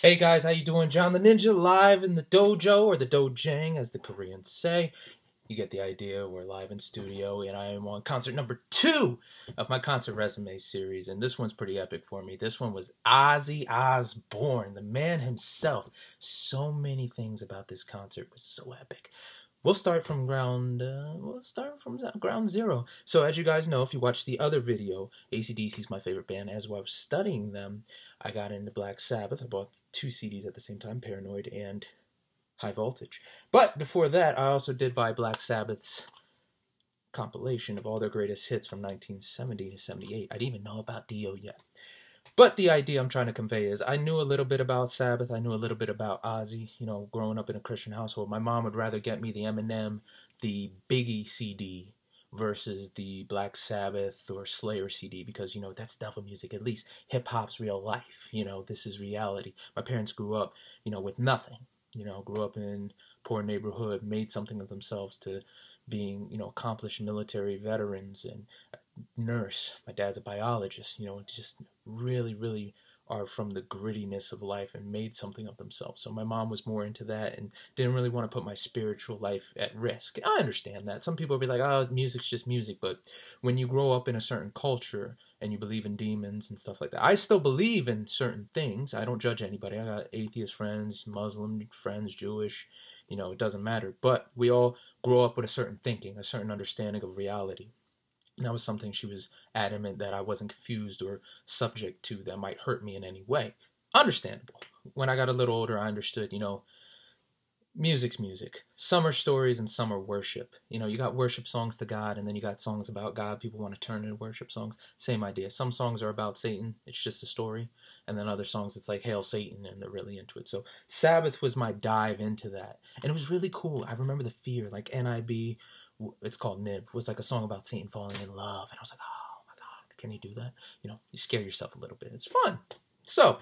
Hey guys, how you doing? John the Ninja live in the dojo, or the dojang as the Koreans say. You get the idea. We're live in studio, and I am on concert number 2 of my concert resume series, and this one's pretty epic for me. This one was Ozzy Osborne, the man himself. So many things about this concert was so epic. We'll start from ground zero. So as you guys know, if you watch the other video, AC/DC is my favorite band. As I was studying them, I got into Black Sabbath. I bought 2 CDs at the same time, Paranoid and High Voltage. But before that, I also did buy Black Sabbath's compilation of all their greatest hits from 1970 to 78. I didn't even know about Dio yet. But the idea I'm trying to convey is I knew a little bit about Sabbath. I knew a little bit about Ozzy. You know, growing up in a Christian household, my mom would rather get me the Eminem, the Biggie CD versus the Black Sabbath or Slayer CD because, you know, that's devil music. At least hip-hop's real life. You know, this is reality. My parents grew up, you know, with nothing. You know, grew up in poor neighborhood, made something of themselves to being, you know, accomplished military veterans and nurse. My dad's a biologist, you know, just really are from the grittiness of life and made something of themselves. So my mom was more into that and didn't really want to put my spiritual life at risk. I understand that. Some people will be like, oh, music's just music. But when you grow up in a certain culture and you believe in demons and stuff like that, I still believe in certain things. I don't judge anybody. I got atheist friends, Muslim friends, Jewish, you know, it doesn't matter. But we all grow up with a certain thinking, a certain understanding of reality. And that was something she was adamant that I wasn't confused or subject to that might hurt me in any way. Understandable. When I got a little older, I understood, you know, music's music. Some are stories and some are worship. You know, you got worship songs to God, and then you got songs about God. People want to turn into worship songs. Same idea. Some songs are about Satan. It's just a story. And then other songs, it's like, Hail Satan, and they're really into it. So Sabbath was my dive into that. And it was really cool. I remember the fear, like NIB, it's called Nib, was like a song about Satan falling in love. And I was like, oh my God, can you do that? You know, you scare yourself a little bit. It's fun. So,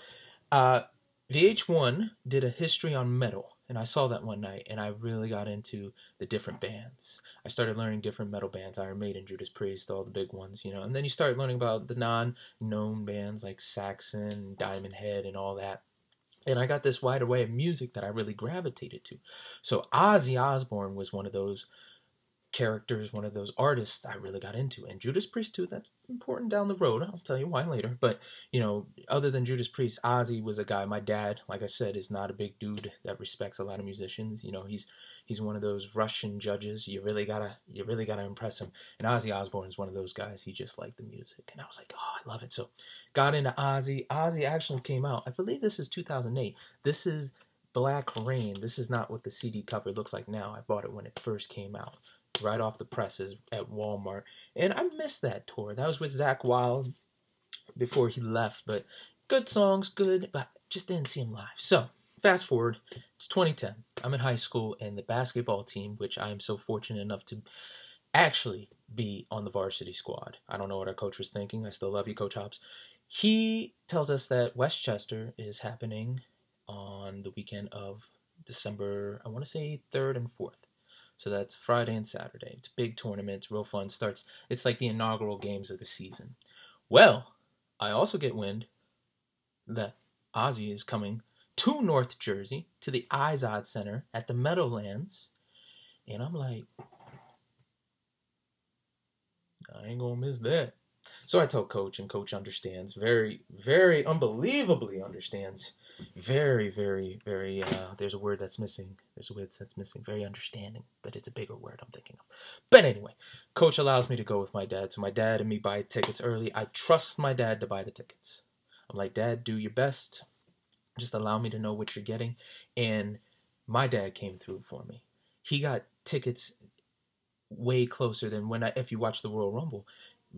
VH1 did a history on metal. And I saw that one night, and I really got into the different bands. I started learning different metal bands, Iron Maiden, Judas Priest, all the big ones, you know. And then you start learning about the non-known bands like Saxon, Diamond Head, and all that. And I got this wide array of music that I really gravitated to. So Ozzy Osborne was one of those characters, one of those artists I really got into. And Judas Priest too, that's important down the road. I'll tell you why later. But, you know, other than Judas Priest, Ozzy was a guy. My dad, like I said, is not a big dude that respects a lot of musicians. You know, he's one of those Russian judges. You really gotta impress him. And Ozzy Osbourne is one of those guys. He just liked the music. And I was like, oh, I love it. So got into Ozzy. Ozzy actually came out, I believe this is 2008. This is Black Rain. This is not what the CD cover looks like now. I bought it when it first came out, right off the presses at Walmart. And I missed that tour. That was with Zakk Wylde before he left. But good songs, good, but just didn't see him live. So, fast forward, it's 2010. I'm in high school, and the basketball team, which I am so fortunate enough to actually be on the varsity squad. I don't know what our coach was thinking. I still love you, Coach Hobbs. He tells us that Westchester is happening on the weekend of December, I want to say 3rd and 4th. So that's Friday and Saturday. It's a big tournament. It's real fun. It's like the inaugural games of the season. Well, I also get wind that Ozzy is coming to North Jersey, to the Izod Center at the Meadowlands. And I'm like, I ain't going to miss that. So I told Coach, and Coach understands. Very, very unbelievably understands. Very, there's a word that's missing. There's a word that's missing. Very understanding, but it's a bigger word I'm thinking of. But anyway, Coach allows me to go with my dad. So my dad and me buy tickets early. I trust my dad to buy the tickets. I'm like, Dad, do your best. Just allow me to know what you're getting. And my dad came through for me. He got tickets way closer than if you watch the Royal Rumble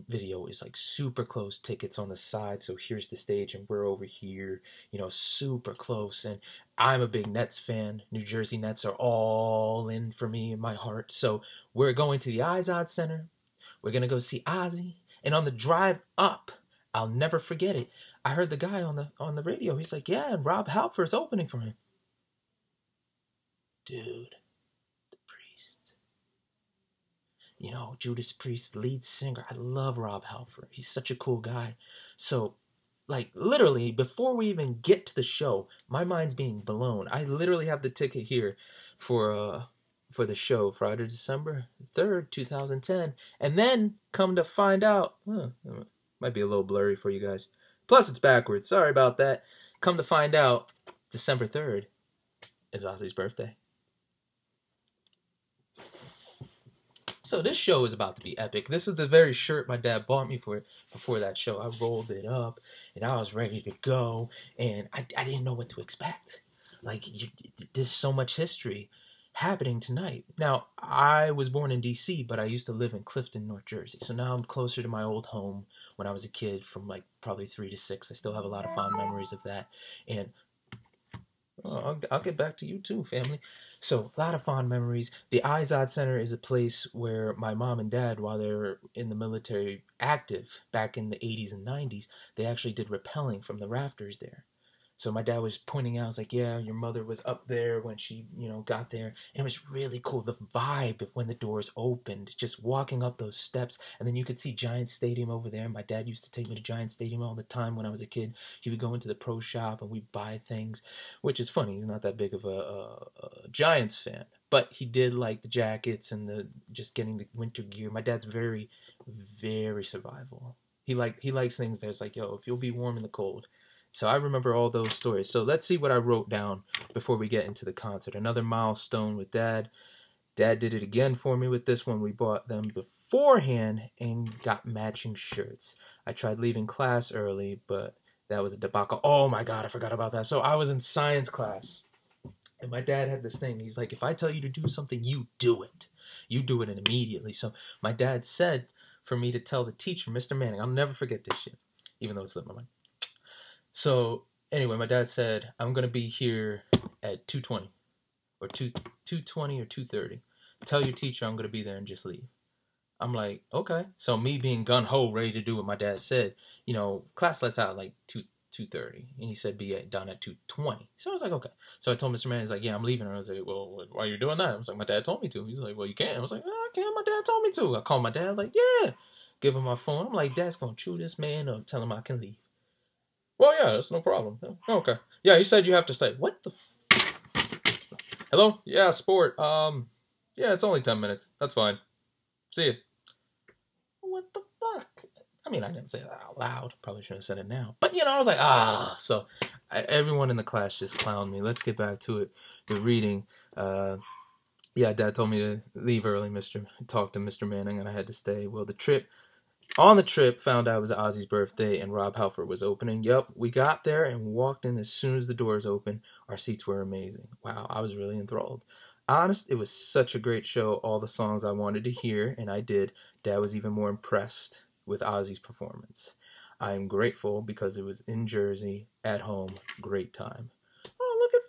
video, is like super close tickets on the side. So here's the stage and we're over here, you know, super close. And I'm a big Nets fan. New Jersey Nets are all in for me in my heart. So we're going to the Izod Center. We're going to go see Ozzy. And on the drive up, I'll never forget it, I heard the guy on the radio. He's like, yeah, and Rob Halford's opening for him. Dude, the Priest. You know, Judas Priest, lead singer. I love Rob Halford. He's such a cool guy. So like literally before we even get to the show, my mind's being blown. I literally have the ticket here for the show, Friday, December 3rd, 2010. And then come to find out, might be a little blurry for you guys. Plus it's backwards. Sorry about that. Come to find out, December 3rd is Ozzy's birthday. So this show is about to be epic. This is the very shirt my dad bought me before that show. I rolled it up, and I was ready to go, and I didn't know what to expect. Like, there's so much history happening tonight. Now, I was born in D.C., but I used to live in Clifton, North Jersey. So now I'm closer to my old home when I was a kid from, like, probably 3 to 6. I still have a lot of fond memories of that. And I'll get back to you too, family. So, a lot of fond memories. The Izod Center is a place where my mom and dad, while they were in the military active back in the 80s and 90s, they actually did rappelling from the rafters there. So my dad was pointing out, I was like, yeah, your mother was up there when she, got there. And it was really cool. The vibe of when the doors opened, just walking up those steps. And then you could see Giant Stadium over there. My dad used to take me to Giant Stadium all the time when I was a kid. He would go into the pro shop and we'd buy things, which is funny. He's not that big of a Giants fan. But he did like the jackets and just getting the winter gear. My dad's very, very survival. He likes things that's like, yo, if you'll be warm in the cold. So I remember all those stories. So let's see what I wrote down before we get into the concert. Another milestone with Dad. Dad did it again for me with this one. We bought them beforehand and got matching shirts. I tried leaving class early, but that was a debacle. Oh my God, I forgot about that. So I was in science class, and my dad had this thing. He's like, if I tell you to do something, you do it. You do it immediately. So my dad said for me to tell the teacher, Mr. Manning, I'll never forget this shit, even though it slipped my mind. So anyway, my dad said, I'm going to be here at 2:20 or 2:20 or 2:30. Tell your teacher I'm going to be there and just leave. I'm like, okay. So me being gun-ho, ready to do what my dad said, class lets out like 2:30. And he said be done at 2:20. So I was like, okay. So I told Mr. Mann, he's like, yeah, I'm leaving. And I was like, well, why are you doing that? I was like, my dad told me to. He's like, well, you can't. I was like, oh, I can't. My dad told me to. I called my dad, like, yeah. Give him my phone. I'm like, Dad's going to chew this man up, tell him I can leave. Well, yeah, that's no problem. Oh, okay. Yeah, he said you have to stay. What the? Hello? Yeah, sport. Yeah, it's only 10 minutes. That's fine. See ya. What the fuck? I mean, I didn't say that out loud. Probably should have said it now. But, I was like, So, everyone in the class just clowned me. Let's get back to it. The reading. Yeah, Dad told me to leave early, talk to Mr. Manning, and I had to stay. Well, on the trip, found out it was Ozzy's birthday and Rob Halford was opening. Yup, we got there and walked in as soon as the doors opened. Our seats were amazing. Wow, I was really enthralled. Honest, it was such a great show. All the songs I wanted to hear, and I did. Dad was even more impressed with Ozzy's performance. I am grateful because it was in Jersey, at home, great time. Oh, look at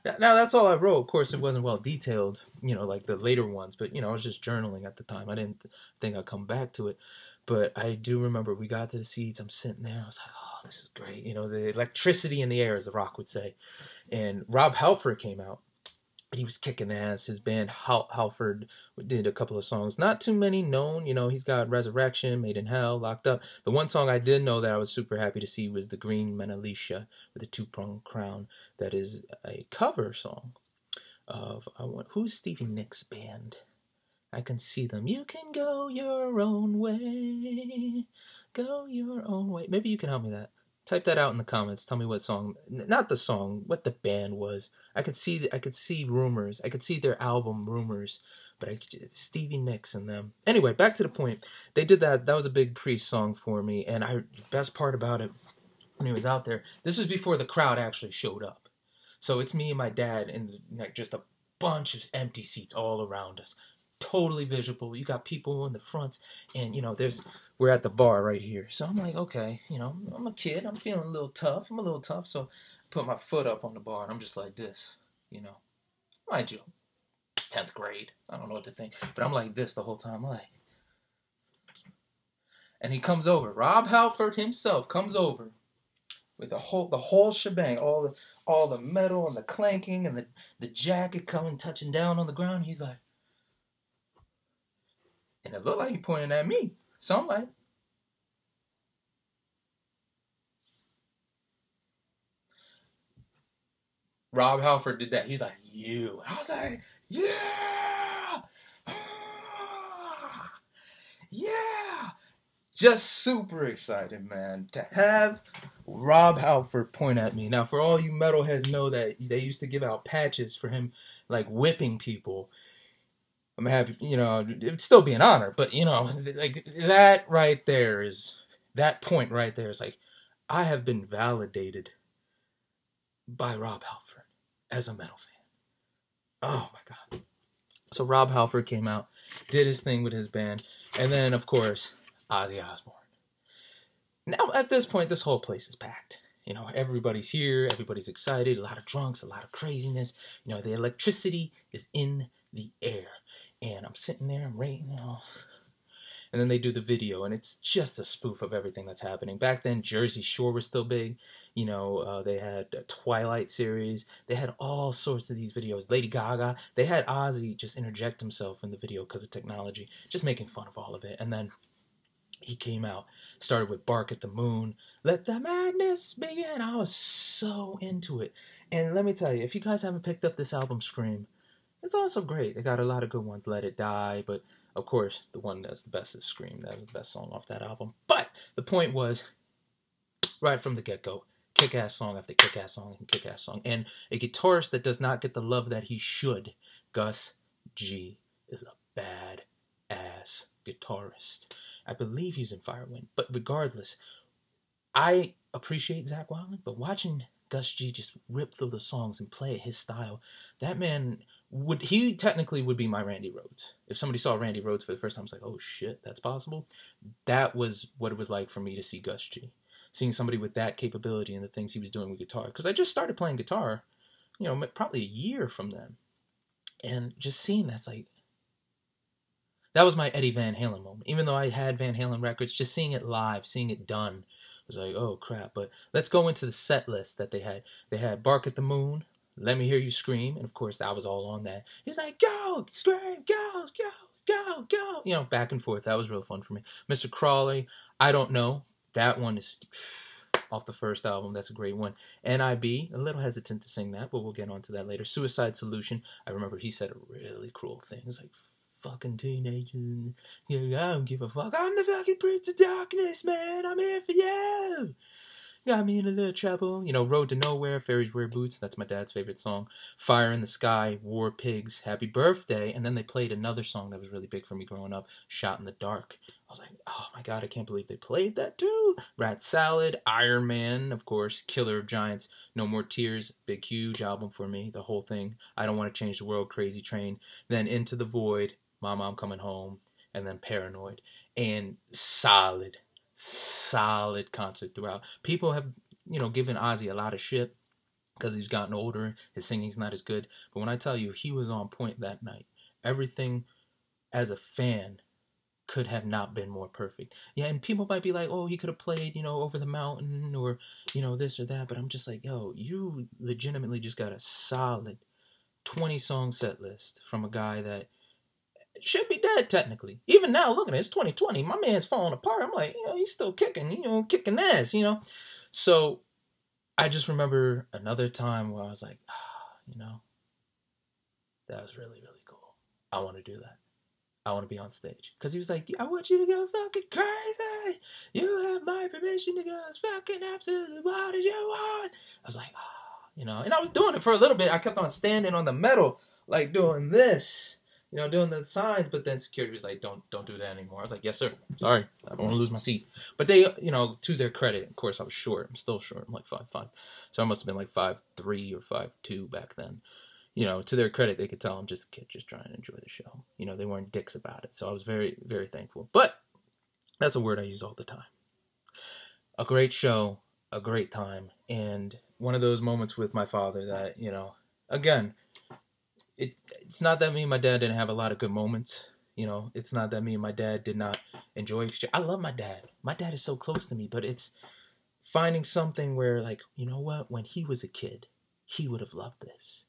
that. Now, that's all I wrote. Of course, it wasn't well detailed, like the later ones. But, I was just journaling at the time. I didn't think I'd come back to it. But I do remember we got to the seats. I'm sitting there. I was like, oh, this is great. The electricity in the air, as The Rock would say. And Rob Halford came out. And he was kicking ass. His band, Halford, did a couple of songs. Not too many known. He's got Resurrection, Made in Hell, Locked Up. The one song I did know that I was super happy to see was The Green Menalicia with a two-pronged crown. That is a cover song of, who's Stevie Nicks' band? I can see them. You can go your own way. Go your own way. Maybe you can help me that. Type that out in the comments. Tell me what song, not the song, what the band was. I could see Rumors. I could see their album Rumors, but Stevie Nicks and them. Anyway, back to the point. They did that. That was a big Priest song for me, and the best part about it when he was out there, this was before the crowd actually showed up. So it's me and my dad and just a bunch of empty seats all around us. Totally visible. You got people in the front, and we're at the bar right here. So I'm like, okay, I'm a kid. I'm feeling a little tough. So I put my foot up on the bar, and I'm just like this, mind you, 10th grade. I don't know what to think, but I'm like this the whole time, and he comes over. Rob Halford himself comes over with the whole shebang, all the metal and the clanking and the jacket coming touching down on the ground. He's like. And it looked like he pointed at me. So I'm like, Rob Halford did that. He's like, you. I was like, yeah! Yeah! Just super excited, man, to have Rob Halford point at me. Now, for all you metalheads know that they used to give out patches for him, like, whipping people. I'm happy, you know, it'd still be an honor, but, you know, like, that right there is, that point right there is like, I have been validated by Rob Halford as a metal fan. Oh my God. So Rob Halford came out, did his thing with his band, and then, of course, Ozzy Osborne. Now, at this point, this whole place is packed. You know, everybody's here, everybody's excited, a lot of drunks, a lot of craziness. You know, the electricity is in the air. And I'm sitting there, I'm rating it all. And then they do the video, and it's just a spoof of everything that's happening. Back then, Jersey Shore was still big. You know, they had a Twilight series. They had all sorts of these videos. Lady Gaga. They had Ozzy just interject himself in the video because of technology, just making fun of all of it. And then he came out, started with Bark at the Moon. Let the madness begin. I was so into it. And let me tell you, if you guys haven't picked up this album, Scream, it's also great. They got a lot of good ones. Let It Die, but of course, the one that's the best is Scream. That was the best song off that album. But the point was, right from the get-go, kick-ass song after kick-ass song and kick-ass song. And a guitarist that does not get the love that he should, Gus G, is a bad-ass guitarist. I believe he's in Firewind. But regardless, I appreciate Zakk Wylde, but watching Gus G just rip through the songs and play it his style, that man he technically would be my Randy Rhoads. If somebody saw Randy Rhoads for the first time, it's like, oh shit, that's possible. That was what it was like for me to see Gus G. Seeing somebody with that capability and the things he was doing with guitar. Because I just started playing guitar, you know, probably a year from then. And just seeing that's like, that was my Eddie Van Halen moment. Even though I had Van Halen records, just seeing it live, seeing it done, was like, oh crap. But let's go into the set list that they had. They had Bark at the Moon, Let Me Hear You Scream, and of course I was all on that. He's like, go, scream, go, go, go, go. You know, back and forth. That was real fun for me. Mr. Crawley, I Don't Know. That one is off the first album. That's a great one. NIB, a little hesitant to sing that, but we'll get on to that later. Suicide Solution, I remember he said a really cruel thing. It's like, fucking teenagers, I don't give a fuck. I'm the fucking Prince of Darkness, man. I'm here for you. Got me in a little trouble. You know, Road to Nowhere, Fairies Wear Boots. That's my dad's favorite song. Fire in the Sky, War Pigs, Happy Birthday. And then they played another song that was really big for me growing up, Shot in the Dark. I was like, oh my God, I can't believe they played that too. Rat Salad, Iron Man, of course, Killer of Giants, No More Tears, big, huge album for me, the whole thing. I Don't Want to Change the World, Crazy Train. Then Into the Void, Mama, I'm Coming Home, and then Paranoid. And solid concert throughout. People have, you know, given Ozzy a lot of shit because he's gotten older, his singing's not as good. But when I tell you, he was on point that night. Everything as a fan could have not been more perfect. Yeah, and people might be like, oh, he could have played, you know, Over the Mountain or, you know, this or that. But I'm just like, yo, you legitimately just got a solid 20-song set list from a guy that should be dead technically. Even now, look at it, it's 2020. My man's falling apart. I'm like, you know, he's still kicking, you know, kicking ass, you know. So I just remember another time where I was like, you know, that was really, really cool. I want to do that. I want to be on stage. Because he was like, I want you to go fucking crazy. You have my permission to go as fucking absolutely wild as you want. I was like, you know, and I was doing it for a little bit. I kept on standing on the metal, like doing this. You know, doing the signs, but then security was like, don't do that anymore. I was like, yes, sir. Sorry. I don't want to lose my seat. But they, you know, to their credit, of course, I was short. I'm still short. I'm like 5'5". So I must have been like 5'3" or 5'2" back then. You know, to their credit, they could tell I'm just a kid just trying to enjoy the show. You know, they weren't dicks about it. So I was very, very thankful. But that's a word I use all the time. A great show, a great time, and one of those moments with my father that, you know, again, it's not that me and my dad didn't have a lot of good moments. You know, it's not that me and my dad did not enjoy shit. I love my dad. My dad is so close to me, but it's finding something where, like, you know what? When he was a kid, he would have loved this.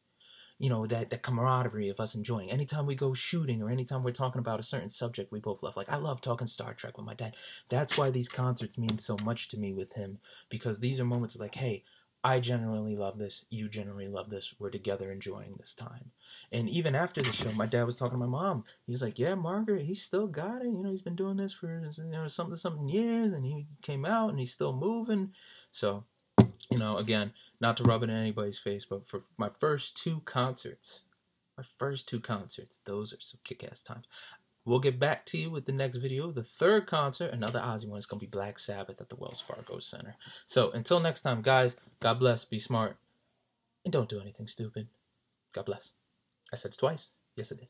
You know, that camaraderie of us enjoying. Anytime we go shooting or anytime we're talking about a certain subject we both love. Like, I love talking Star Trek with my dad. That's why these concerts mean so much to me with him. Because these are moments like, hey, I generally love this. You generally love this. We're together enjoying this time. And even after the show, my dad was talking to my mom. He's like, yeah, Margaret, he's still got it. You know, he's been doing this for, you know, something years, and he came out and he's still moving. So, you know, again, not to rub it in anybody's face, but for my first two concerts, those are some kick-ass times. We'll get back to you with the next video. The third concert, another Ozzy one, is going to be Black Sabbath at the Wells Fargo Center. So until next time, guys, God bless, be smart, and don't do anything stupid. God bless. I said it twice. Yes, I did.